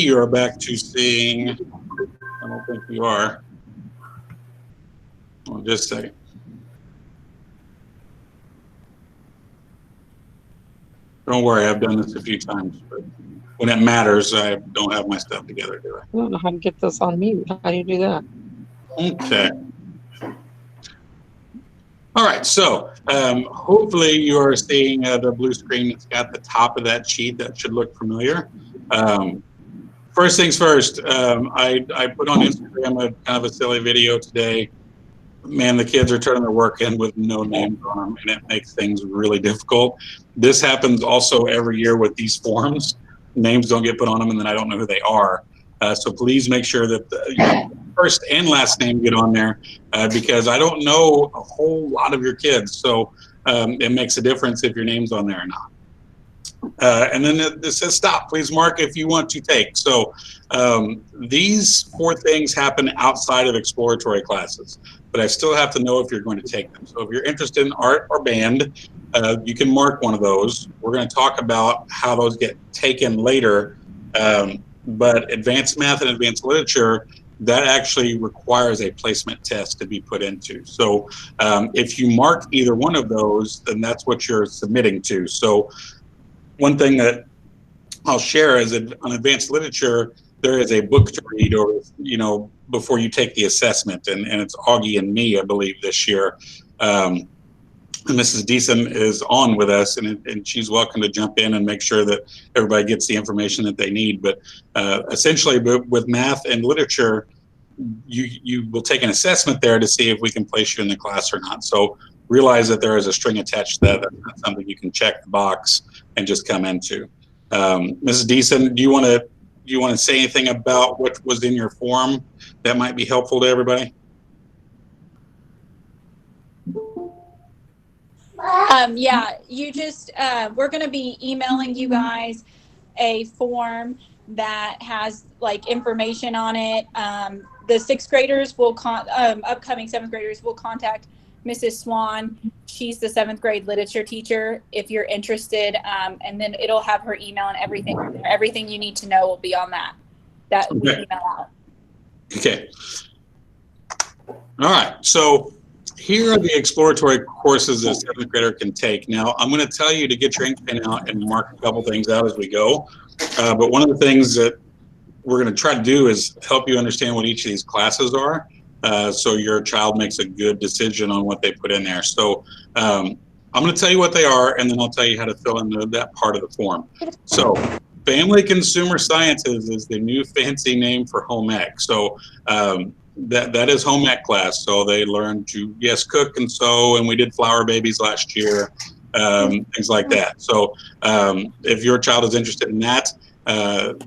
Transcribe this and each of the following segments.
you're back to seeing, I don't think you are. Well, just a second. Don't worry, I've done this a few times, but when it matters, I don't have my stuff together, do I? I don't know how to get this on mute. How do you do that? Okay. All right, so hopefully you are seeing the blue screen that's got the top of that sheet. That should look familiar. First things first, I put on Instagram a kind of a silly video today. Man, the kids are turning their work in with no names on them, and it makes things really difficult. This happens also every year with these forms. Names don't get put on them, and then I don't know who they are. So please make sure that the first and last name get on there, because I don't know a whole lot of your kids. So it makes a difference if your name's on there or not. And then it says stop. Please mark if you want to take. So these 4 things happen outside of exploratory classes, but I still have to know if you're going to take them. So if you're interested in art or band, you can mark one of those. We're going to talk about how those get taken later. But advanced math and advanced literature, that actually requires a placement test to be put into. So if you mark either one of those, then that's what you're submitting to. So one thing that I'll share is that on advanced literature, there is a book to read, or before you take the assessment, and it's Augie and me, I believe, this year. And Mrs. Deason is on with us, and she's welcome to jump in and make sure that everybody gets the information that they need. But essentially, with math and literature, you will take an assessment there to see if we can place you in the class or not. So realize that there is a string attached to that. That's not something you can check the box and just come into. Mrs. Deason, do you want to say anything about what was in your form that might be helpful to everybody? Yeah, you just, we're going to be emailing you guys a form that has like information on it. The 6th graders will upcoming 7th graders will contact Mrs. Swan. She's the 7th grade literature teacher if you're interested. And then it'll have her email and everything. Everything you need to know will be on that we email out. Okay. All right. So here are the exploratory courses that a 7th grader can take. Now, I'm going to tell you to get your ink pen out and mark a couple things out as we go. But one of the things that we're going to try to do is help you understand what each of these classes are, so your child makes a good decision on what they put in there. So I'm going to tell you what they are, and then I'll tell you how to fill in that part of the form. So Family Consumer Sciences is the new fancy name for home ec. So that is home ec class. So they learn to, yes, cook and sew, and we did flower babies last year, things like that. So if your child is interested in that,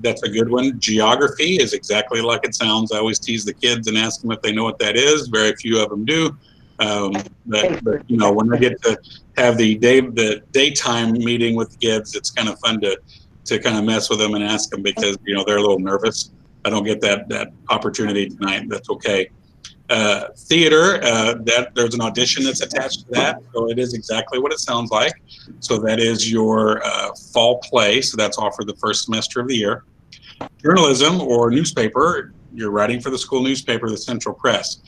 that's a good one. Geography is exactly like it sounds. I always tease the kids and ask them if they know what that is. Very few of them do. But when I get to have the daytime meeting with the kids, it's kind of fun to kind of mess with them and ask them, because they're a little nervous. I don't get that opportunity tonight. That's okay. Theater, that there's an audition that's attached to that, so it is exactly what it sounds like. So that is your fall play, so that's offered the first semester of the year. Journalism or newspaper, you're writing for the school newspaper, the Central Press.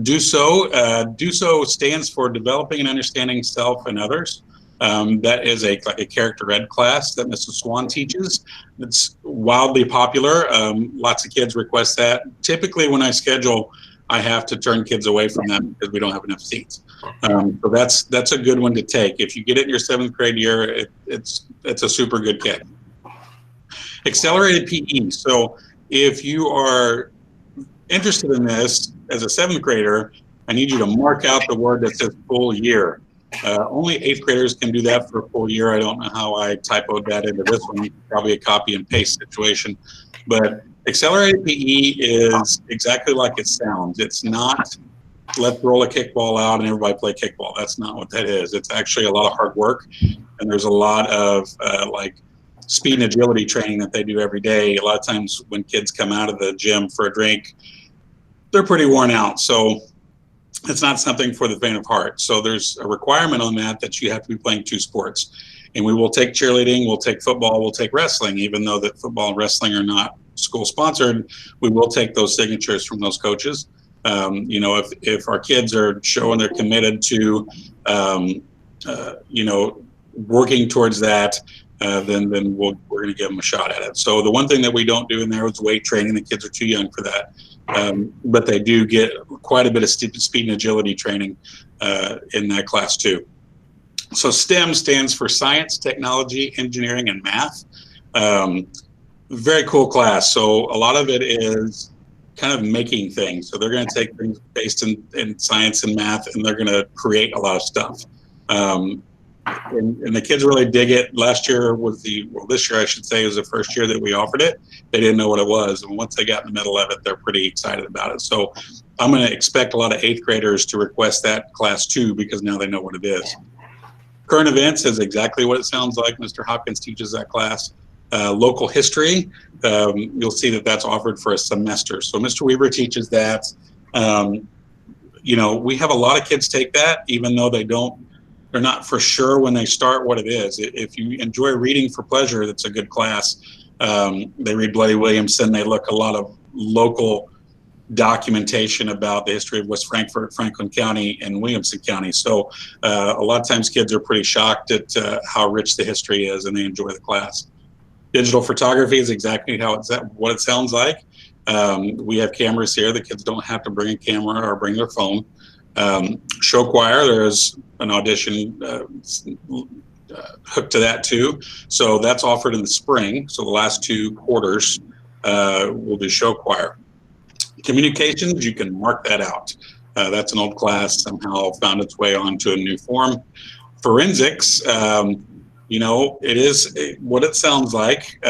Do so stands for Developing and Understanding Self and Others. That is like a character ed class that Mrs. Swan teaches. It's wildly popular. Lots of kids request that. Typically when I schedule, I have to turn kids away from that because we don't have enough seats. So that's a good one to take. If you get it in your 7th grade year, it's a super good kit. Accelerated PE. So if you are interested in this as a 7th grader, I need you to mark out the word that says full year. Only 8th graders can do that for a full year. I don't know how I typoed that into this one. Probably a copy and paste situation. But accelerated PE is exactly like it sounds. It's not let's roll a kickball out and everybody play kickball. That's not what that is. It's actually a lot of hard work, and there's a lot of like speed and agility training that they do every day. A lot of times when kids come out of the gym for a drink, they're pretty worn out. So it's not something for the faint of heart. So there's a requirement on that you have to be playing 2 sports. And we will take cheerleading, we'll take football, we'll take wrestling, even though that football and wrestling are not school sponsored, we will take those signatures from those coaches. You know, if our kids are showing they're committed to, you know, working towards that, then we're going to give them a shot at it. So the one thing that we don't do in there is weight training. The kids are too young for that, but they do get quite a bit of speed and agility training in that class too. So STEM stands for science, technology, engineering, and math. Very cool class. So a lot of it is kind of making things. So they're going to take things based in science and math, and they're going to create a lot of stuff. And the kids really dig it. Last year was this year I should say, was the first year that we offered it. They didn't know what it was. And once they got in the middle of it, they're pretty excited about it. So I'm going to expect a lot of 8th graders to request that class too, because now they know what it is. Current events is exactly what it sounds like. Mr. Hopkins teaches that class. Local history, you'll see that that's offered for a semester. So Mr. Weaver teaches that. You know, we have a lot of kids take that, even though they're not for sure when they start what it is. If you enjoy reading for pleasure, that's a good class. They read Bloody Williamson. They look a lot of local documentation about the history of West Frankfort, Franklin County, and Williamson County. So a lot of times kids are pretty shocked at how rich the history is, and they enjoy the class. Digital photography is exactly what it sounds like. We have cameras here. The kids don't have to bring a camera or bring their phone. Show choir, there's an audition hooked to that too. So that's offered in the spring. So the last 2 quarters we'll do show choir. Communications, you can mark that out. That's an old class, somehow found its way onto a new form. Forensics, you know, it is what it sounds like.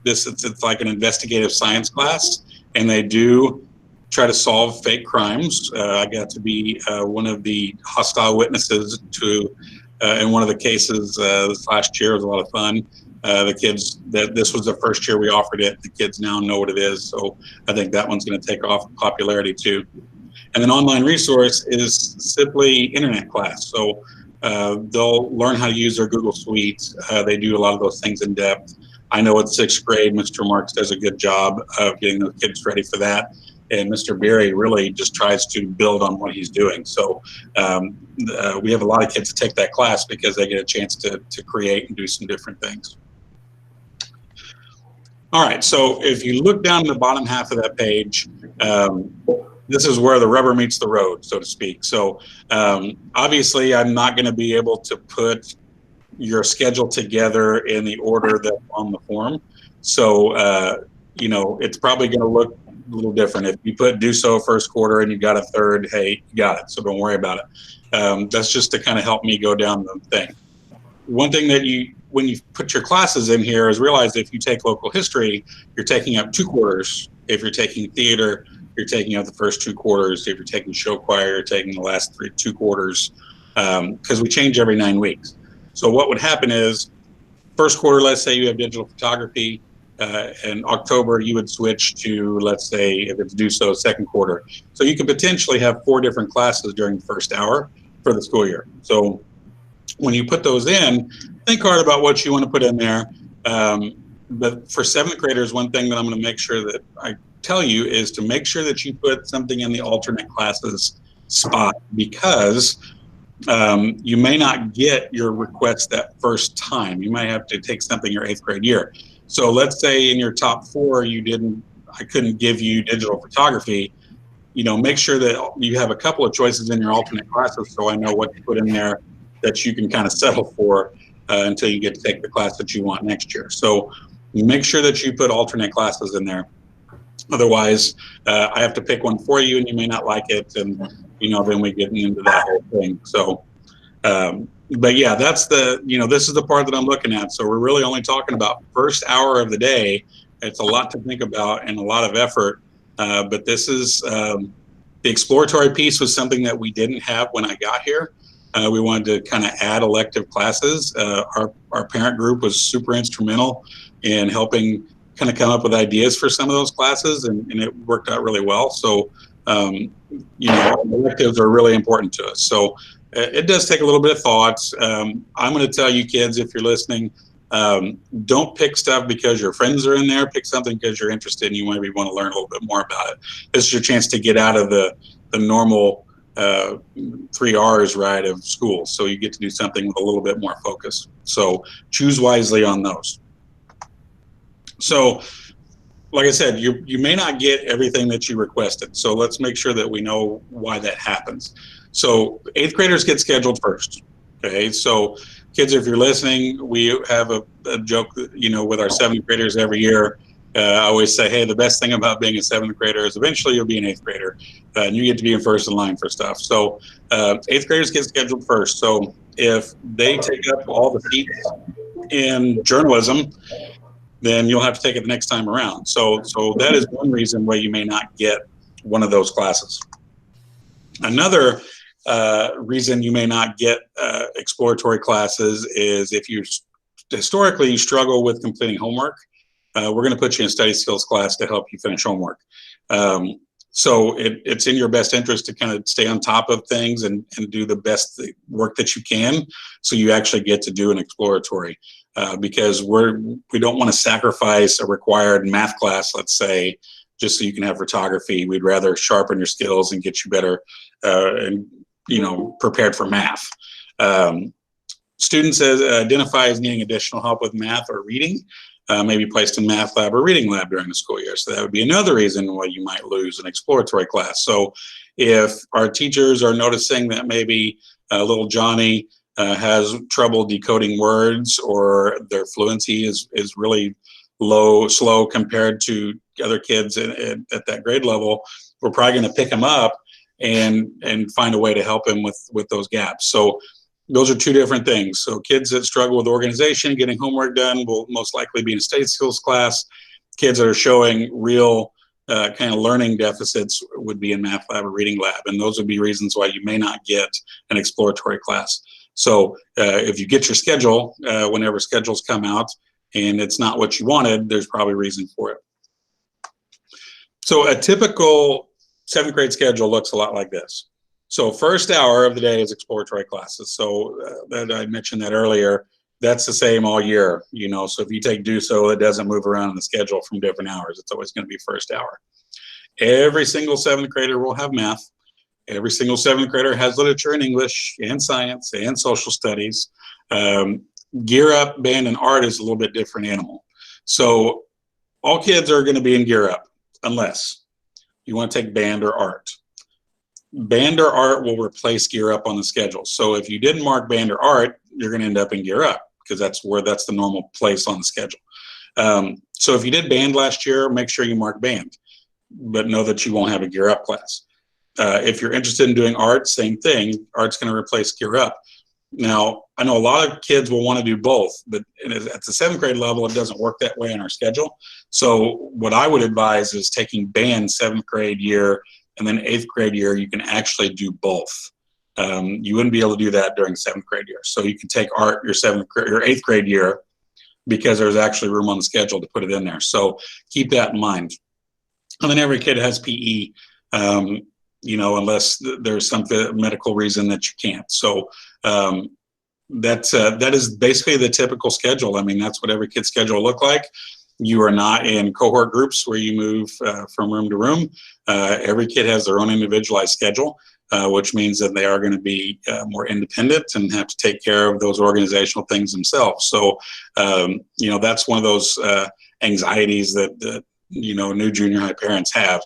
It's like an investigative science class, and they do try to solve fake crimes. I got to be one of the hostile witnesses to in one of the cases this last year. It was a lot of fun. The kids, this was the first year we offered it. The kids now know what it is, so I think that one's going to take off in popularity too. And then online resource is simply internet class. So they'll learn how to use their Google Suite. They do a lot of those things in depth. I know at 6th grade, Mr. Marks does a good job of getting the kids ready for that. And Mr. Berry really just tries to build on what he's doing. So we have a lot of kids that take that class because they get a chance to create and do some different things. All right, so if you look down the bottom half of that page, this is where the rubber meets the road, so to speak. So obviously, I'm not going to be able to put your schedule together in the order that's on the form. So, you know, it's probably going to look a little different. If you put do so first quarter and you got a third, hey, you got it. So don't worry about it. That's just to kind of help me go down the thing. One thing that when you put your classes in here is realize if you take local history, you're taking up 2 quarters. If you're taking theater, you're taking up the first 2 quarters. If you're taking show choir, you're taking the last 2 quarters, because we change every 9 weeks. So what would happen is first quarter, let's say you have digital photography, in October you would switch to, let's say if it's do so, second quarter. So you could potentially have 4 different classes during the first hour for the school year. So when you put those in, think hard about what you want to put in there. But for 7th graders, one thing that I'm going to make sure that I tell you is to make sure that you put something in the alternate classes spot, because you may not get your request that first time. You might have to take something your 8th grade year. So let's say in your top 4, I couldn't give you digital photography. You know, make sure that you have a couple of choices in your alternate classes, so I know what to put in there that you can kind of settle for until you get to take the class that you want next year. So make sure that you put alternate classes in there. Otherwise, I have to pick one for you, and you may not like it, and you know, then we get into that whole thing. So, but yeah, that's this is the part that I'm looking at. So we're really only talking about first hour of the day. It's a lot to think about and a lot of effort. But this is the exploratory piece was something that we didn't have when I got here. We wanted to kind of add elective classes. Our parent group was super instrumental in helping kind of come up with ideas for some of those classes, and it worked out really well. So, electives are really important to us. So it does take a little bit of thought. I'm going to tell you kids, if you're listening, Don't pick stuff because your friends are in there. Pick something because you're interested and you maybe want to learn a little bit more about it. This is your chance to get out of the normal 3 R's right of school. So you get to do something with a little bit more focus. So choose wisely on those. So like I said, you may not get everything that you requested. So let's make sure that we know why that happens. So 8th graders get scheduled first. Okay, so kids, if you're listening, we have a joke, you know, with our 7th graders every year. I always say, hey, the best thing about being a 7th grader is eventually you'll be an 8th grader, and you get to be in first in line for stuff. So 8th graders get scheduled first. So if they take up all the seats in journalism, then you'll have to take it the next time around. So that is one reason why you may not get one of those classes. Another reason you may not get exploratory classes is if you historically struggle with completing homework, we're going to put you in study skills class to help you finish homework. So it's in your best interest to kind of stay on top of things and do the best work that you can, so you actually get to do an exploratory. Because we don't want to sacrifice a required math class, let's say, just so you can have photography. We'd rather sharpen your skills and get you better and, you know, prepared for math. Students identify as needing additional help with math or reading, may be placed in math lab or reading lab during the school year. So that would be another reason why you might lose an exploratory class. So if our teachers are noticing that maybe little Johnny has trouble decoding words, or their fluency is really slow compared to other kids at that grade level, we're probably going to pick them up and find a way to help him with those gaps. So those are 2 different things. So kids that struggle with organization, getting homework done, will most likely be in a study skills class. Kids that are showing real kind of learning deficits would be in math lab or reading lab, and those would be reasons why you may not get an exploratory class. So if you get your schedule, whenever schedules come out, and it's not what you wanted, there's probably a reason for it. So a typical 7th grade schedule looks a lot like this. So first hour of the day is exploratory classes. So that I mentioned that earlier. That's the same all year, you know. So if you take DUSO, it doesn't move around in the schedule from different hours. It's always going to be first hour. Every single 7th grader will have math. Every single 7th grader has literature and English and science and social studies. Gear Up, Band, and Art is a little bit different animal. So all kids are going to be in Gear Up unless you want to take Band or Art. Band or Art will replace Gear Up on the schedule. So if you didn't mark Band or Art, you're going to end up in Gear Up, because that's the normal place on the schedule. So if you did Band last year, make sure you mark Band, but know that you won't have a Gear Up class. If you're interested in doing Art, same thing. Art's going to replace Gear Up. Now, I know a lot of kids will want to do both, but at the 7th grade level, it doesn't work that way in our schedule. So what I would advise is taking Band 7th grade year, and then 8th grade year, you can actually do both. You wouldn't be able to do that during 7th grade year. So you can take Art your 8th grade year, because there's actually room on the schedule to put it in there. So keep that in mind. And then every kid has PE, you know, unless there's some medical reason that you can't. So that is basically the typical schedule. I mean, that's what every kid's schedule will look like. You are not in cohort groups where you move from room to room. Every kid has their own individualized schedule, which means that they are going to be more independent and have to take care of those organizational things themselves. So, you know, that's one of those anxieties that you know, new junior high parents have.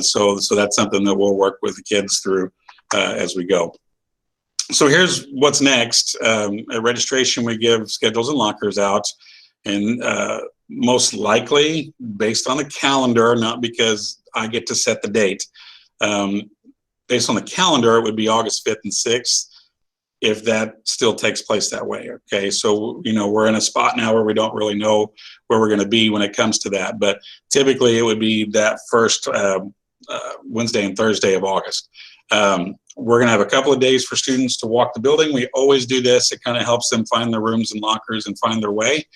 So that's something that we'll work with the kids through as we go. So here's what's next. At registration, we give schedules and lockers out, and most likely based on the calendar, not because I get to set the date. Based on the calendar, it would be August 5th and 6th, if that still takes place that way. Okay, so, you know, we're in a spot now where we don't really know where we're going to be when it comes to that, but typically it would be that first Wednesday and Thursday of August. We're going to have a couple of days for students to walk the building. We always do this. It kind of helps them find their rooms and lockers and find their way.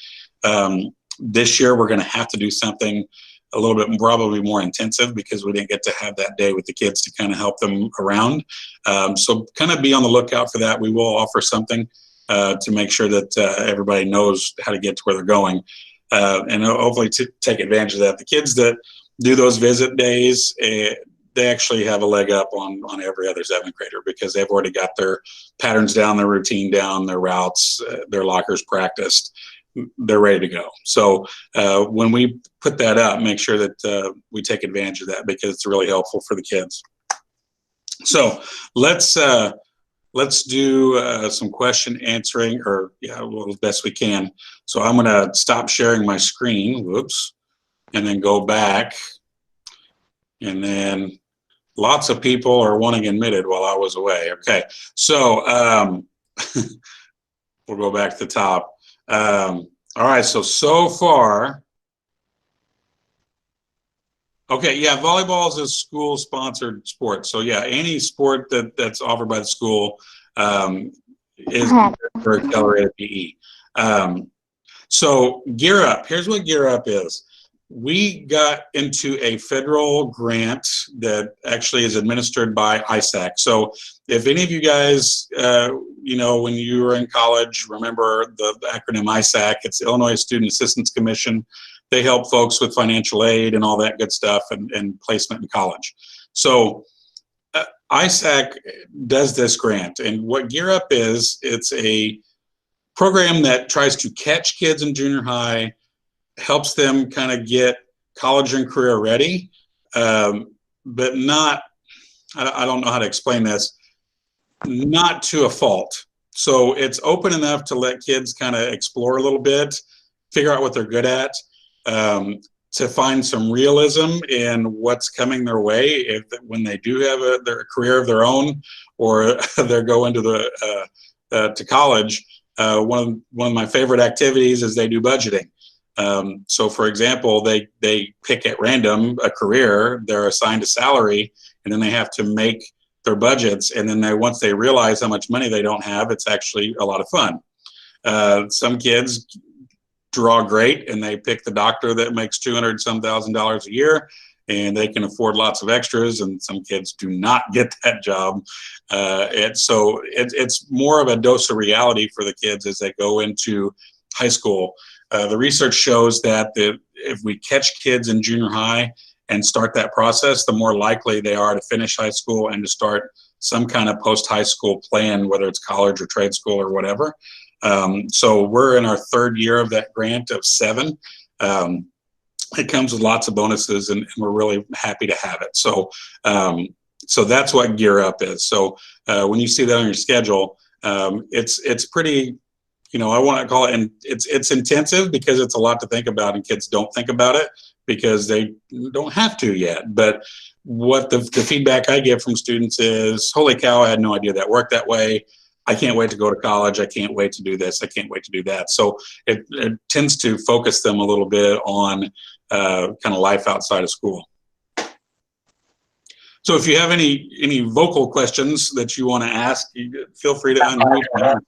This year, we're going to have to do something a little bit probably more intensive, because we didn't get to have that day with the kids to kind of help them around. So kind of be on the lookout for that. We will offer something to make sure that everybody knows how to get to where they're going, and hopefully to take advantage of that. The kids that do those visit days, they actually have a leg up on every other 7th grader because they've already got their patterns down, their routine down, their routes, their lockers practiced. They're ready to go. So when we put that up, make sure that we take advantage of that because it's really helpful for the kids. So let's do some question answering, or well, as best we can. So I'm going to stop sharing my screen. Whoops. And then go back. And then lots of people are wanting admitted while I was away. Okay. So we'll go back to the top. All right. So far. Okay, yeah, volleyball is a school-sponsored sport. So yeah, any sport that's offered by the school is for accelerated PE. So Gear Up, here's what Gear Up is. We got into a federal grant that actually is administered by ISAC. So if any of you guys, you know, when you were in college, remember the acronym ISAC, it's Illinois Student Assistance Commission. They help folks with financial aid and all that good stuff and placement in college. So ISAC does this grant, and what Gear Up is, it's a program that tries to catch kids in junior high, helps them kind of get college and career ready, but not, I don't know how to explain this, not to a fault. So it's open enough to let kids kind of explore a little bit, figure out what they're good at, to find some realism in what's coming their way when they do have their career of their own, or they're going to to college. One of my favorite activities is they do budgeting. So for example, they pick at random a career, they're assigned a salary, and then they have to make their budgets. And then once they realize how much money they don't have, it's actually a lot of fun. Some kids draw great and they pick the doctor that makes $200,000 a year and they can afford lots of extras, and some kids do not get that job. So it's more of a dose of reality for the kids as they go into high school. The research shows that if we catch kids in junior high and start that process, the more likely they are to finish high school and to start some kind of post-high school plan, whether it's college or trade school or whatever. So we're in our 3rd year of that grant of 7. It comes with lots of bonuses, and we're really happy to have it. So so that's what Gear Up is. So when you see that on your schedule, it's pretty, you know, I want to call it, and it's intensive because it's a lot to think about, and kids don't think about it because they don't have to yet. But what the feedback I get from students is, holy cow, I had no idea that worked that way. I can't wait to go to college. I can't wait to do this. I can't wait to do that. So it tends to focus them a little bit on kind of life outside of school. So if you have any vocal questions that you want to ask, feel free to unmute.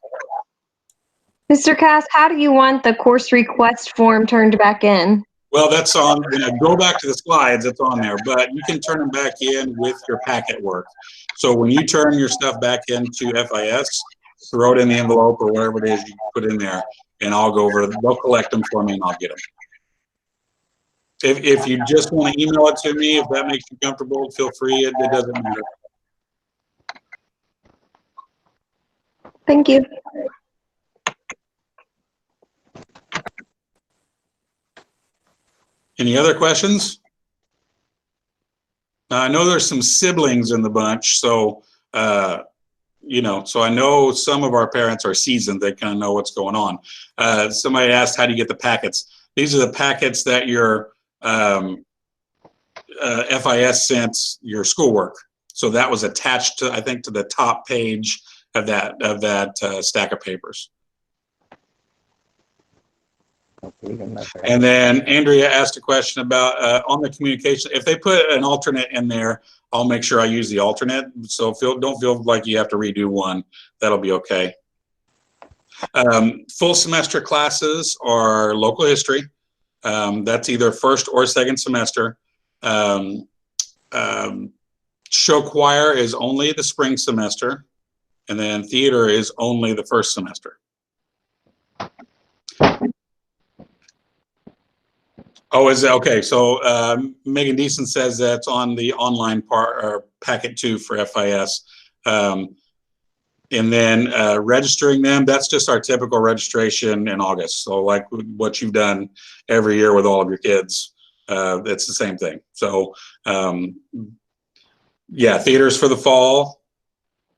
Mr. Cass, how do you want the course request form turned back in? Well, that's on, go back to the slides, it's on there, but you can turn them back in with your packet work. So when you turn your stuff back into FIS, throw it in the envelope or whatever it is you put in there, and I'll go over, they'll collect them for me and I'll get them. If you just want to email it to me, if that makes you comfortable, feel free, it doesn't matter. Thank you. Any other questions? I know there's some siblings in the bunch, so you know, so I know some of our parents are seasoned. They kind of know what's going on. Somebody asked, how do you get the packets? These are the packets that your FIS sent your schoolwork. So that was attached to, I think, to the top page of that stack of papers. And then Andrea asked a question about on the communication. If they put an alternate in there, I'll make sure I use the alternate. So don't feel like you have to redo one. That'll be okay. Full semester classes are local history. That's either first or second semester. Show choir is only the spring semester, and then theater is only the first semester. Oh, is it okay? So Megan Deason says that's on the online part or packet 2 for FIS. And then registering them, that's just our typical registration in August. So like what you've done every year with all of your kids, it's the same thing. So yeah, theaters for the fall,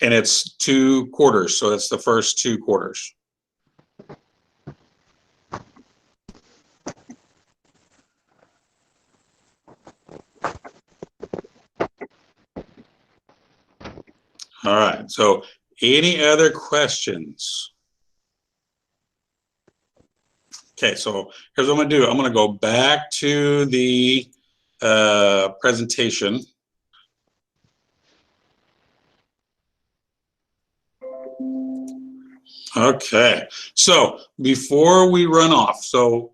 and it's 2 quarters. So it's the first 2 quarters. All right, so any other questions? Okay, so here's what I'm gonna do. I'm gonna go back to the presentation. Okay, so before we run off, so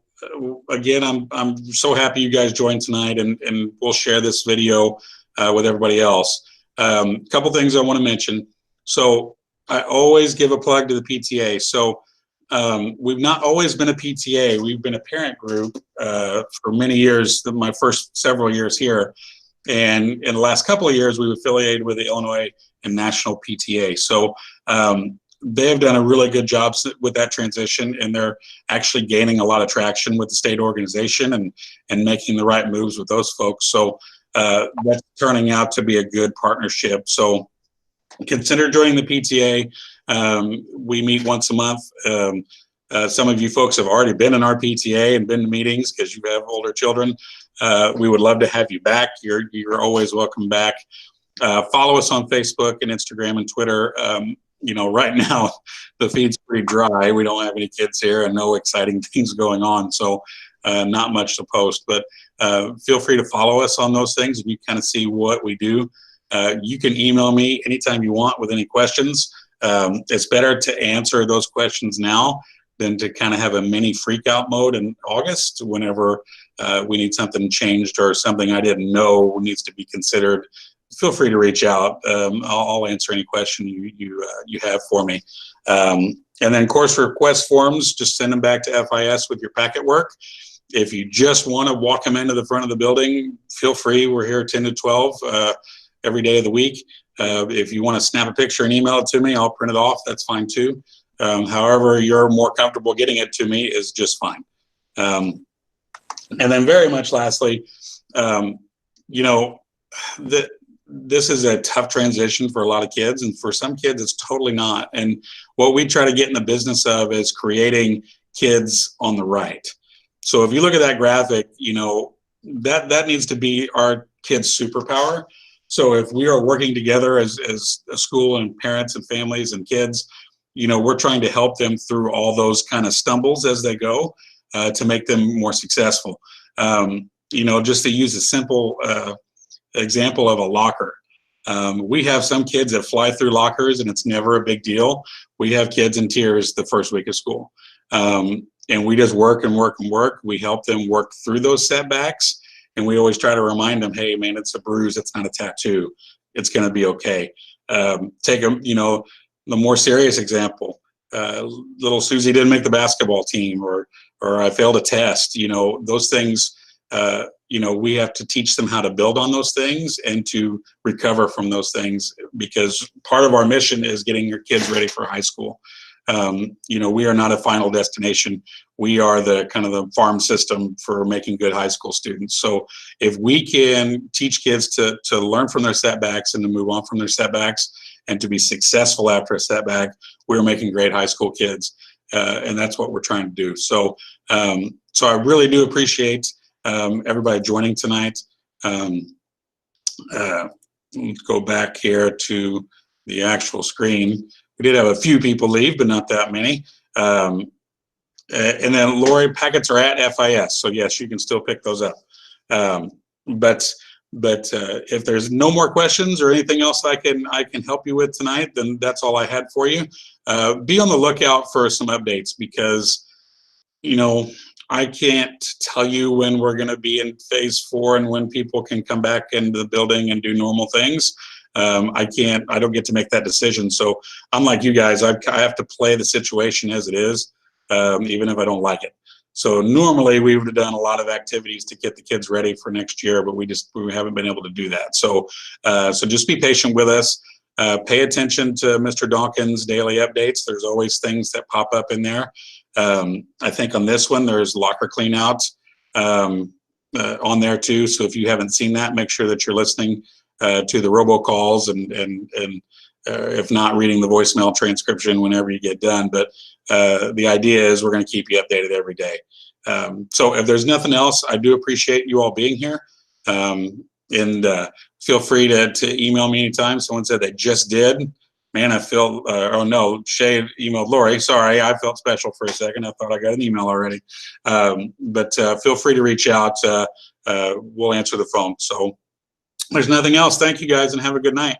again, I'm so happy you guys joined tonight, and we'll share this video with everybody else. Couple things I want to mention. So I always give a plug to the PTA. So we've not always been a PTA. We've been a parent group for many years, my first several years here. And in the last couple of years, we've affiliated with the Illinois and National PTA. So they've done a really good job with that transition, and they're actually gaining a lot of traction with the state organization and making the right moves with those folks. So that's turning out to be a good partnership. So consider joining the PTA. We meet once a month. Some of you folks have already been in our PTA and been to meetings because you have older children. We would love to have you back. You're always welcome back. Follow us on Facebook and Instagram and Twitter. You know, right now the feed's pretty dry. We don't have any kids here and no exciting things going on. So not much to post, but feel free to follow us on those things and you kind of see what we do. You can email me anytime you want with any questions. It's better to answer those questions now than to kind of have a mini freak out mode in August whenever we need something changed or something I didn't know needs to be considered. Feel free to reach out. I'll answer any question you have for me. And then course request forms, just send them back to FIS with your packet work. If you just want to walk them into the front of the building, feel free. We're here 10 to 12 every day of the week. If you want to snap a picture and email it to me, I'll print it off. That's fine too. However you're more comfortable getting it to me is just fine. And then very much lastly, you know, this is a tough transition for a lot of kids, and for some kids it's totally not. And what we try to get in the business of is creating kids on the right. So if you look at that graphic, you know, that needs to be our kids' superpower. So if we are working together as a school and parents and families and kids, you know, we're trying to help them through all those kind of stumbles as they go to make them more successful. You know, just to use a simple example of a locker. We have some kids that fly through lockers and it's never a big deal. We have kids in tears the first week of school. And we just work and work and work. We help them work through those setbacks. And we always try to remind them, hey, man, it's a bruise. It's not a tattoo. It's going to be okay. Take them, you know, the more serious example, little Susie didn't make the basketball team, or I failed a test. You know, those things, you know, we have to teach them how to build on those things and to recover from those things, because part of our mission is getting your kids ready for high school. You know, we are not a final destination. We are the kind of the farm system for making good high school students. So if we can teach kids to learn from their setbacks and to move on from their setbacks and to be successful after a setback, we're making great high school kids. And that's what we're trying to do. So, so I really do appreciate everybody joining tonight. Let's go back here to the actual screen. We did have a few people leave, but not that many. And then Lori, packets are at FIS, so yes, you can still pick those up. But if there's no more questions or anything else I can help you with tonight, then that's all I had for you. Be on the lookout for some updates, because you know, I can't tell you when we're going to be in phase 4 and when people can come back into the building and do normal things. I don't get to make that decision. So unlike you guys, I have to play the situation as it is. even if I don't like it. So normally we would have done a lot of activities to get the kids ready for next year, but we haven't been able to do that. So so just be patient with us. Pay attention to Mr. Dawkins' daily updates. There's always things that pop up in there. I think on this one there's locker clean out on there too. So if you haven't seen that, make sure that you're listening to the robocalls and if not, reading the voicemail transcription whenever you get done. But the idea is we're going to keep you updated every day. So if there's nothing else, I do appreciate you all being here. And feel free to email me anytime. Someone said they just did. Man, I feel, oh no, Shay emailed Lori. Sorry, I felt special for a second. I thought I got an email already. But feel free to reach out. We'll answer the phone. So there's nothing else. Thank you guys and have a good night.